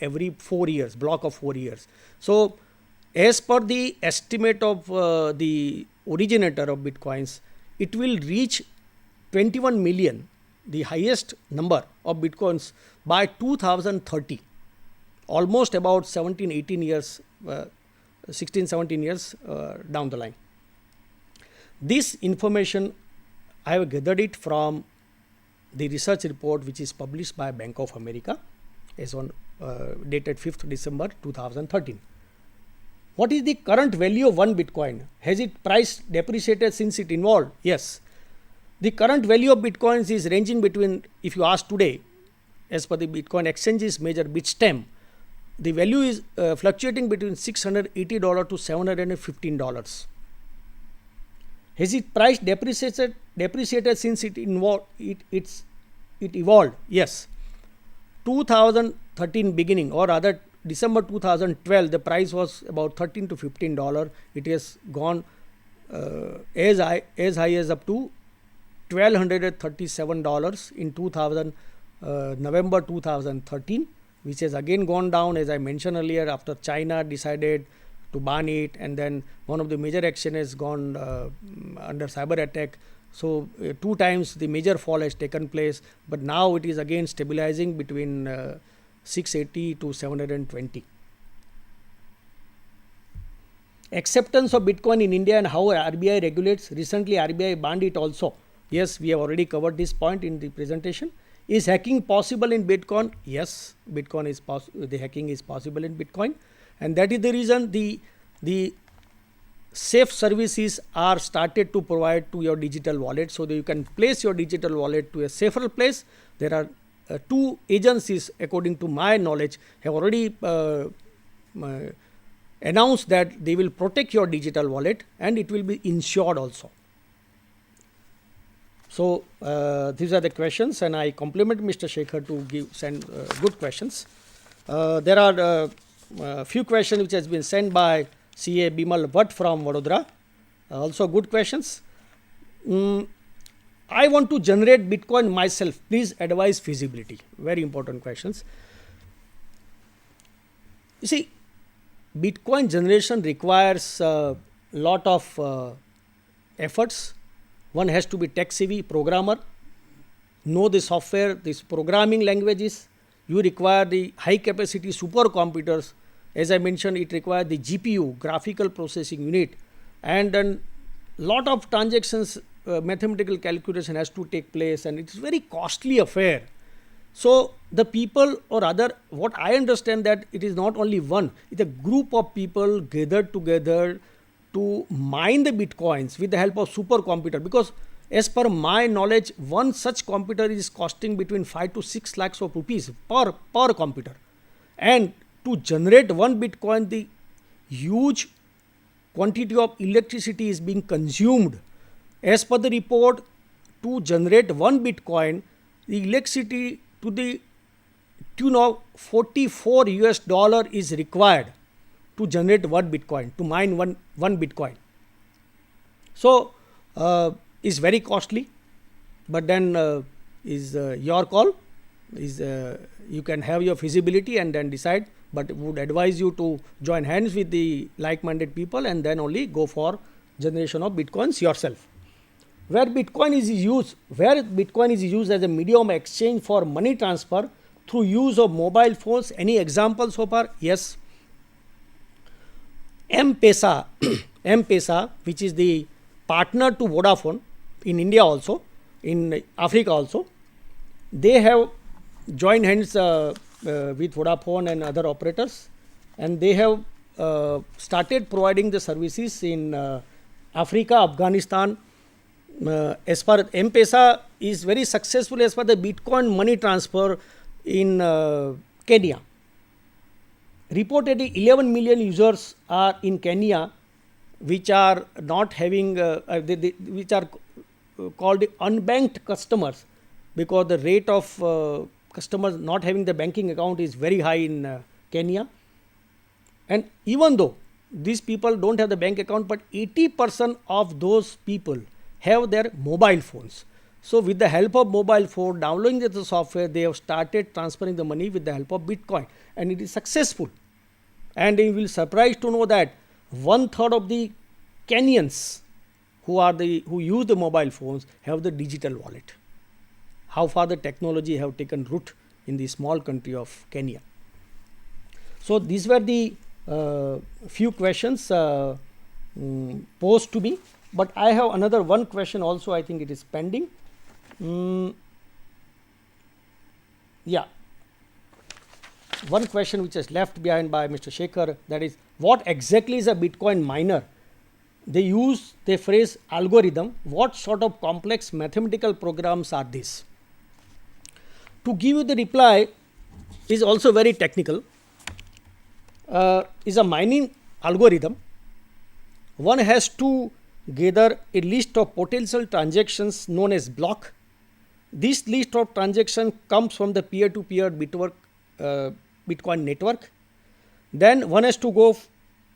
every 4 years, block of 4 years. So as per the estimate of the originator of Bitcoins, it will reach 21 million, the highest number of Bitcoins by 2030, almost about 17, 18 years, 16, 17 years down the line. This information, I have gathered it from the research report which is published by Bank of America as on dated 5th December 2013. What is the current value of one Bitcoin? Has it price depreciated since it evolved? Yes. The current value of Bitcoins is ranging between, if you ask today, as per the Bitcoin exchanges measure Bitstamp, the value is fluctuating between $680 to $715. Has it price depreciated since it evolved? Yes. 2013 beginning, or rather December 2012, the price was about $13 to $15. It has gone as high as up to $1,237 in November 2013, which has again gone down, as I mentioned earlier, after China decided to ban it, and then one of the major action has gone under cyber attack. So 2 times the major fall has taken place, but now it is again stabilizing between 680 to 720. Acceptance of Bitcoin in India and how RBI regulates. Recently RBI banned it also. Yes, we have already covered this point in the presentation. Is hacking possible in Bitcoin? Yes, the hacking is possible in Bitcoin, and that is the reason the safe services are started to provide to your digital wallet, so that you can place your digital wallet to a safer place. There are 2 agencies, according to my knowledge, have already announced that they will protect your digital wallet and it will be insured also. So these are the questions, and I compliment Mr. Shekhar to send good questions. There are a few questions which has been sent by CA Bimal Bhatt from Vadodara. Also good questions. I want to generate Bitcoin myself. Please advise feasibility. Very important questions. You see, Bitcoin generation requires a lot of efforts. One has to be tech savvy programmer, know the software, these programming languages. You require the high capacity supercomputers. As I mentioned, it requires the GPU, graphical processing unit, and then lot of transactions, mathematical calculation has to take place, and it is very costly affair. So the people, or other, what I understand, that it is not only one, it's a group of people gathered together to mine the Bitcoins with the help of supercomputer, because as per my knowledge, one such computer is costing between 5 to 6 lakhs of rupees per computer. And to generate one Bitcoin, the huge quantity of electricity is being consumed. As per the report, to generate one Bitcoin, the electricity to the tune of $44 is required to generate one Bitcoin, to mine one Bitcoin. So is very costly, but then is your call. Is you can have your feasibility and then decide, but would advise you to join hands with the like-minded people and then only go for generation of Bitcoins yourself. Where Bitcoin is used as a medium of exchange for money transfer through use of mobile phones. Any examples so far? Yes. M-Pesa, which is the partner to Vodafone in India also, in Africa also, they have joined hands with Vodafone and other operators, and they have started providing the services in Africa, Afghanistan. As far as M-Pesa is very successful as far as the Bitcoin money transfer in Kenya. Reportedly 11 million users are in Kenya, which are not having, which are called unbanked customers, because the rate of customers not having the banking account is very high in Kenya. And even though these people don't have the bank account, but 80% of those people have their mobile phones. So with the help of mobile phone, downloading the software, they have started transferring the money with the help of Bitcoin, and it is successful. And you will be surprised to know that 1/3 of the Kenyans who use the mobile phones have the digital wallet. How far the technology have taken root in the small country of Kenya. So these were the few questions posed to me, but I have another one question also. I think it is pending. Yeah, one question which is left behind by Mr. Shekhar, that is, what exactly is a Bitcoin miner? They phrase algorithm. What sort of complex mathematical programs are these? To give you the reply is also very technical. Is a mining algorithm. One has to gather a list of potential transactions known as block. This list of transactions comes from the peer-to-peer Bitcoin network. Then one has to go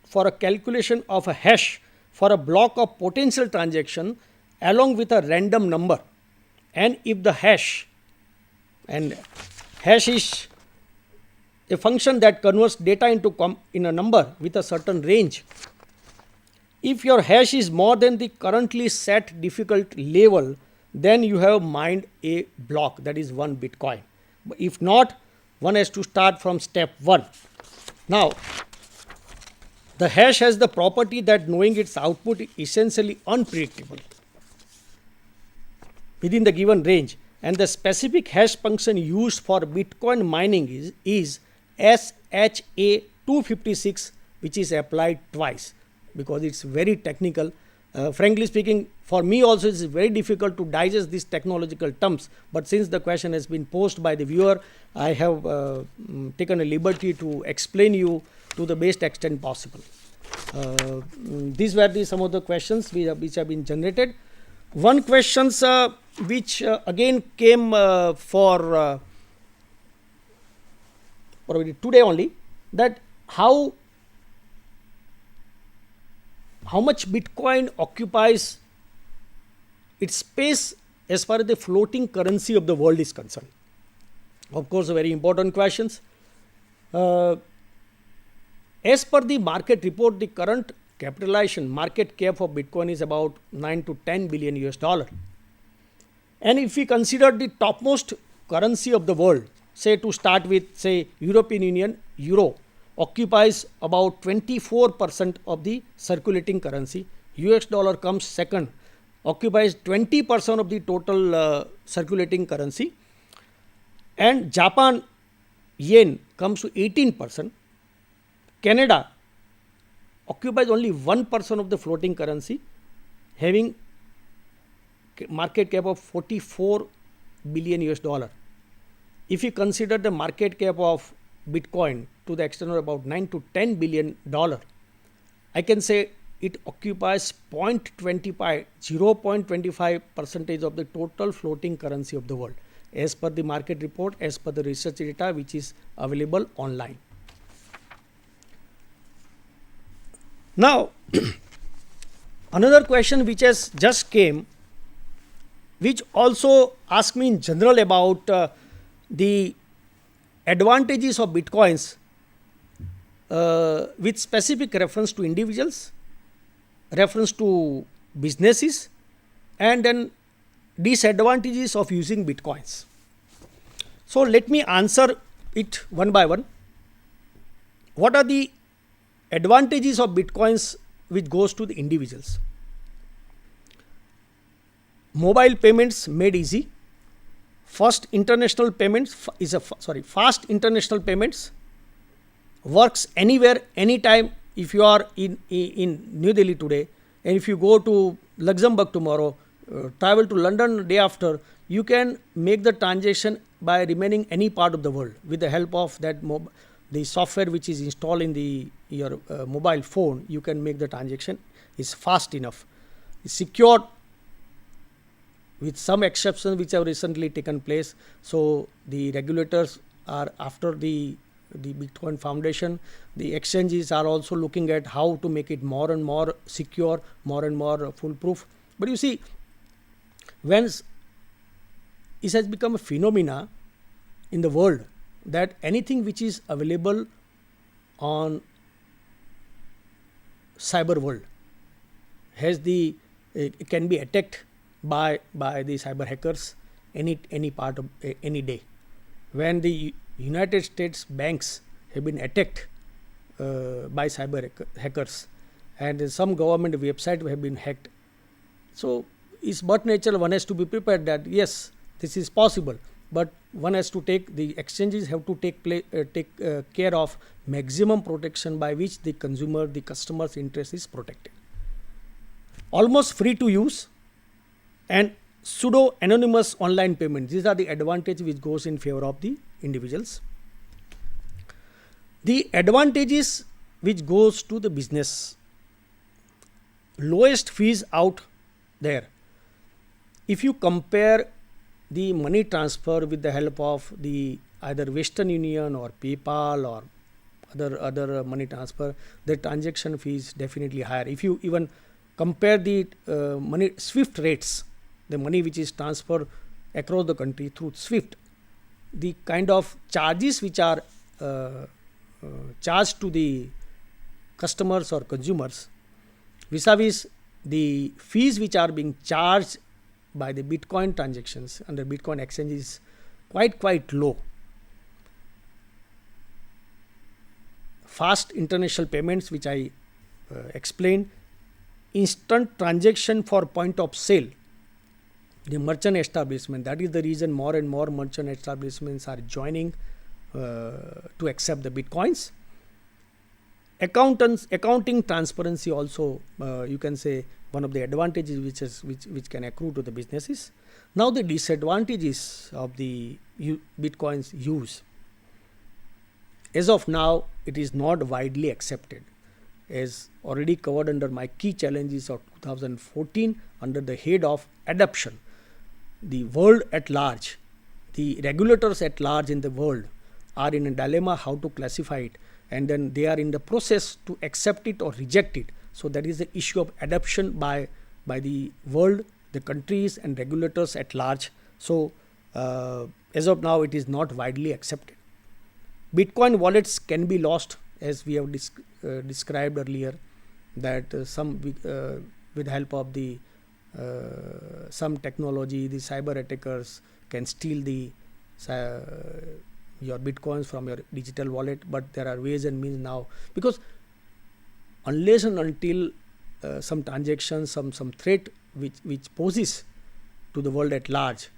for a calculation of a hash for a block of potential transaction along with a random number. And if the hash is a function that converts data into in a number with a certain range. If your hash is more than the currently set difficult level, then you have mined a block, that is 1 Bitcoin. But if not, one has to start from step 1. Now, the hash has the property that knowing its output is essentially unpredictable within the given range, and the specific hash function used for Bitcoin mining is SHA-256, which is applied twice because it's very technical. Frankly speaking, for me also it's very difficult to digest these technological terms, but since the question has been posed by the viewer, I have taken a liberty to explain you to the best extent possible. These were some of the questions which have been generated. One question which again came for probably today only, that how much Bitcoin occupies its space as far as the floating currency of the world is concerned. Of course, a very important questions. As per the market report, the current capitalization market cap of Bitcoin is about 9 to 10 billion US dollar. And if we consider the topmost currency of the world, say to start with, say European Union, Euro occupies about 24% of the circulating currency. US dollar comes second, occupies 20% of the total circulating currency. And Japan yen comes to 18%. Canada occupies only 1% of the floating currency, having market cap of 44 billion US dollar. If you consider the market cap of Bitcoin to the extent of about 9 to 10 billion dollar, I can say it occupies 0.25% of the total floating currency of the world, as per the market report, as per the research data which is available online. Now, another question which has just came, which also asked me in general about the advantages of Bitcoins with specific reference to individuals, reference to businesses, and then disadvantages of using Bitcoins. So let me answer it one by one. What are the advantages of Bitcoins which goes to the individuals? Mobile payments made easy. Fast international payments works anywhere, anytime. If you are in New Delhi today, and if you go to Luxembourg tomorrow, travel to London day after, you can make the transaction by remaining any part of the world with the help of that the software which is installed in your mobile phone. You can make the transaction. It's fast enough. It's secure, with some exceptions which have recently taken place. So the regulators are after the Bitcoin Foundation. The exchanges are also looking at how to make it more and more secure, more and more foolproof. But you see, when it has become a phenomena in the world that anything which is available on cyber world has the can be attacked by the cyber hackers any part of any day. When the United States banks have been attacked by cyber hackers, and some government website have been hacked, so it's but natural one has to be prepared that yes, this is possible, but one has to take the exchanges have to take care of maximum protection by which the consumer, the customer's interest is protected. Almost free to use and pseudo anonymous online payment, these are the advantages which goes in favor of the individuals. The advantages which goes to the business: lowest fees out there. If you compare the money transfer with the help of the either Western Union or PayPal or other money transfer, the transaction fee is definitely higher. If you even compare the money SWIFT rates, the money which is transferred across the country through SWIFT, the kind of charges which are charged to the customers or consumers vis-a-vis the fees which are being charged by the Bitcoin transactions under Bitcoin exchange is quite low. Fast international payments, which I explained, instant transaction for point of sale, the merchant establishment. That is the reason more and more merchant establishments are joining to accept the Bitcoins. Accounting transparency also, you can say, one of the advantages which can accrue to the businesses. Now the disadvantages of the Bitcoin's use. As of now, it is not widely accepted, as already covered under my key challenges of 2014 under the head of adoption. The world at large, the regulators at large in the world are in a dilemma how to classify it, and then they are in the process to accept it or reject it. So that is the issue of adoption by the world, the countries and regulators at large. So as of now, it is not widely accepted. Bitcoin wallets can be lost, as we have described earlier, that some with help of the some technology, the cyber attackers can steal the your Bitcoins from your digital wallet. But there are ways and means now, because unless and until some transactions, some threat which poses to the world at large,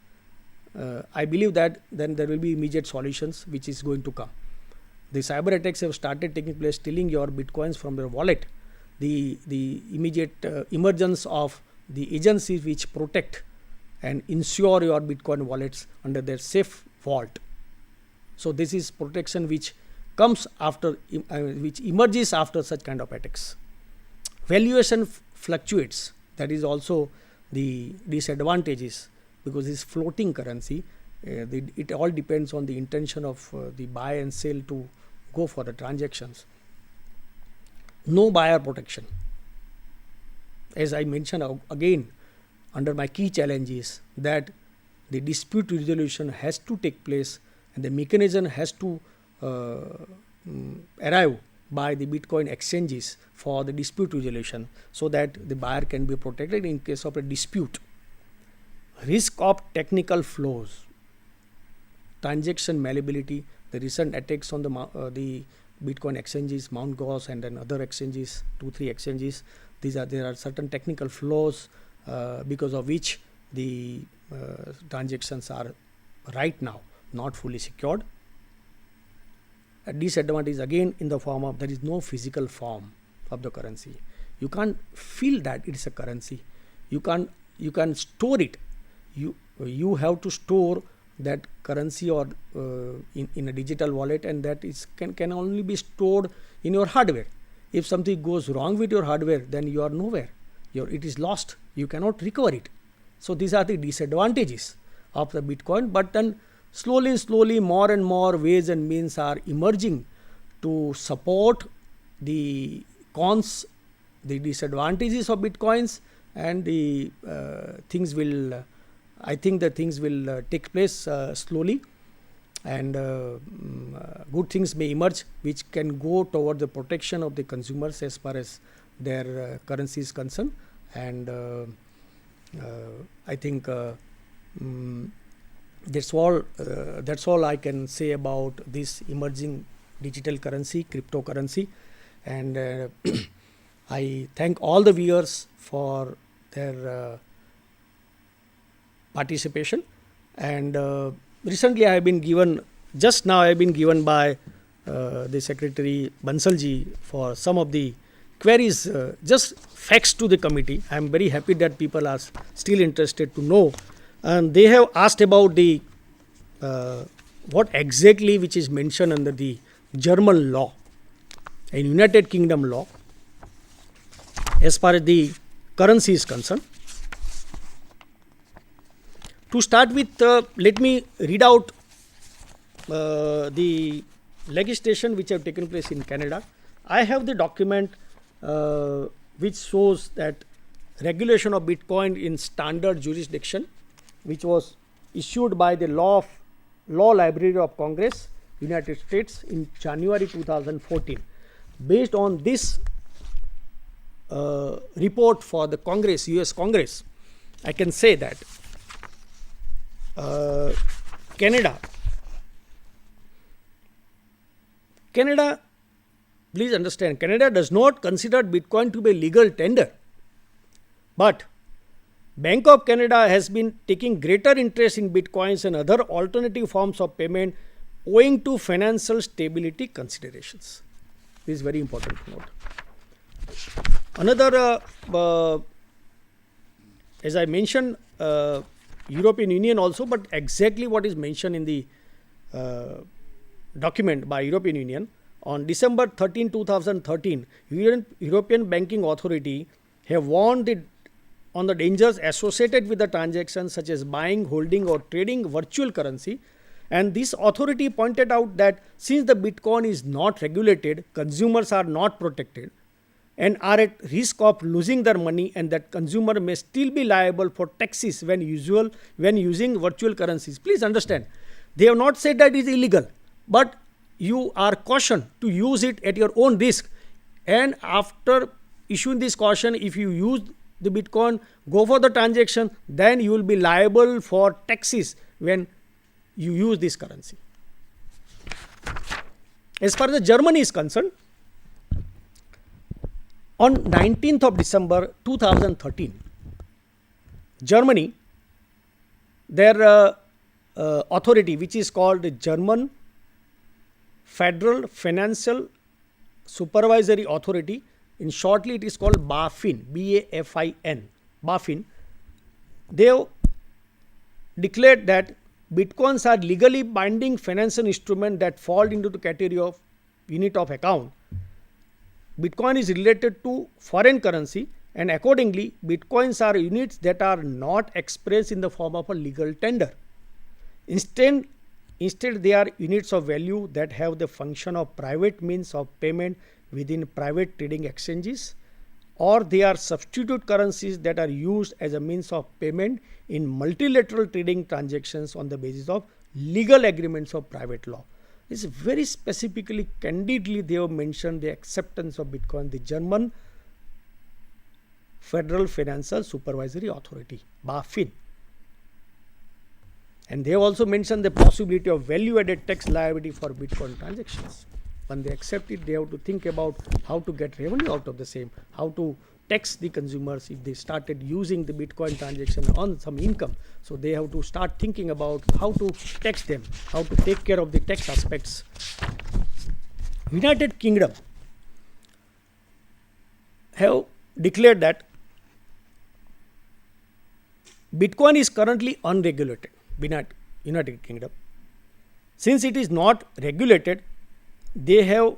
I believe that then there will be immediate solutions which is going to come. The cyber attacks have started taking place, stealing your Bitcoins from your wallet. The immediate emergence of the agencies which protect and insure your Bitcoin wallets under their safe vault. So this is protection which comes after, which emerges after such kind of attacks. Valuation fluctuates. That is also the disadvantages, because this floating currency, it all depends on the intention of the buy and sell to go for the transactions. No buyer protection. As I mentioned again, under my key challenges, that the dispute resolution has to take place and the mechanism has to arrive by the Bitcoin exchanges for the dispute resolution, so that the buyer can be protected in case of a dispute. Risk of technical flaws, transaction malleability. The recent attacks on the Bitcoin exchanges, Mt. Gox and then other exchanges, 2-3 exchanges, there are certain technical flaws because of which the transactions are right now not fully secured. A disadvantage again in the form of there is no physical form of the currency. You can't feel that it is a currency. You can store it. You have to store that currency or in a digital wallet, and that is can only be stored in your hardware. If something goes wrong with your hardware, then you are nowhere. It is lost. You cannot recover it. So these are the disadvantages of the Bitcoin. But then slowly, more and more ways and means are emerging to support the cons, the disadvantages of Bitcoins, and the things will I think the things will take place slowly, and good things may emerge which can go toward the protection of the consumers as far as their currency is concerned. And I think that's all I can say about this emerging digital currency, cryptocurrency. And I thank all the viewers for their participation. And recently I have been given, just now I have been given by the Secretary Bansalji for some of the queries, just facts to the committee. I am very happy that people are still interested to know, and they have asked about the what exactly which is mentioned under the German law and United Kingdom law as far as the currency is concerned. To start with, let me read out the legislation which have taken place in Canada. I have the document which shows that regulation of Bitcoin in standard jurisdiction, which was issued by the Law Library of Congress, United States, in January 2014. Based on this report for the Congress, US Congress, I can say that Canada, please understand, Canada does not consider Bitcoin to be a legal tender, but Bank of Canada has been taking greater interest in Bitcoins and other alternative forms of payment owing to financial stability considerations. This is very important to note. Another, as I mentioned, European Union also, but exactly what is mentioned in the document by European Union. On December 13, 2013, European Banking Authority have warned on the dangers associated with the transactions such as buying, holding or trading virtual currency. And this authority pointed out that since the Bitcoin is not regulated, consumers are not protected and are at risk of losing their money, and that consumer may still be liable for taxes when using virtual currencies. Please understand, they have not said that it is illegal, but you are cautioned to use it at your own risk. And after issuing this caution, if you use the Bitcoin, go for the transaction, then you will be liable for taxes when you use this currency. As far as Germany is concerned, on 19th of December 2013, Germany, their authority, which is called the German Federal Financial Supervisory Authority, in shortly it is called BaFin, B-A-F-I-N, BaFin, they have declared that Bitcoins are legally binding financial instruments that fall into the category of unit of account. Bitcoin is related to foreign currency, and accordingly, Bitcoins are units that are not expressed in the form of a legal tender. Instead, they are units of value that have the function of private means of payment within private trading exchanges, or they are substitute currencies that are used as a means of payment in multilateral trading transactions on the basis of legal agreements of private law. This is very specifically, candidly, they have mentioned the acceptance of Bitcoin, the German Federal Financial Supervisory Authority, BaFin. And they have also mentioned the possibility of value-added tax liability for Bitcoin transactions. When they accept it, they have to think about how to get revenue out of the same, how to tax the consumers if they started using the Bitcoin transaction on some income. So they have to start thinking about how to tax them, how to take care of the tax aspects. United Kingdom have declared that Bitcoin is currently unregulated. United Kingdom. Since it is not regulated, they have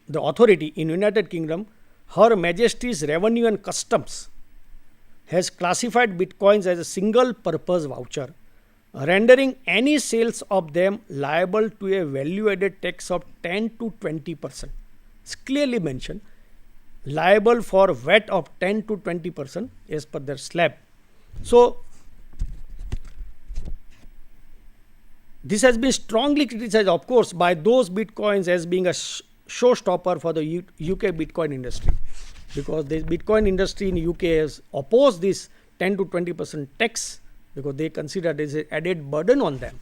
the authority in United Kingdom, Her Majesty's Revenue and Customs, has classified Bitcoins as a single purpose voucher, rendering any sales of them liable to a value added tax of 10 to 20%. It's clearly mentioned, liable for VAT of 10 to 20% as per their slab. So this has been strongly criticized, of course, by those Bitcoins as being a showstopper for the UK Bitcoin industry, because the Bitcoin industry in UK has opposed this 10 to 20% tax because they consider it as an added burden on them.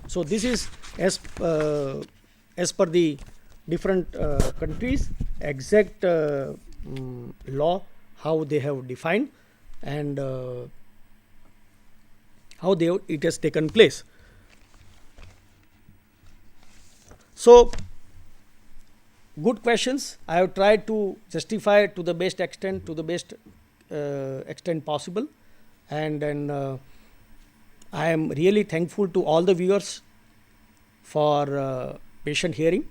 So this is as per the different countries exact law how they have defined and how it has taken place. So good questions. I have tried to justify to the best extent, extent possible, and then I am really thankful to all the viewers for patient hearing,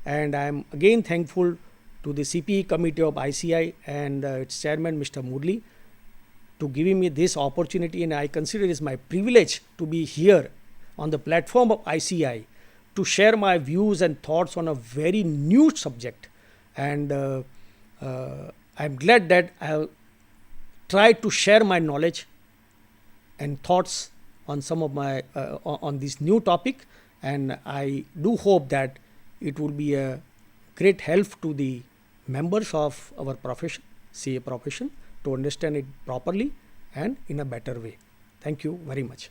and I am again thankful to the CPE committee of ICI and its chairman Mr. Murli to giving me this opportunity, and I consider it is my privilege to be here on the platform of ICI to share my views and thoughts on a very new subject. And I'm glad that I have tried to share my knowledge and thoughts on some of my on this new topic, and I do hope that it will be a great help to the members of our profession, CA profession, to understand it properly and in a better way. Thank you very much.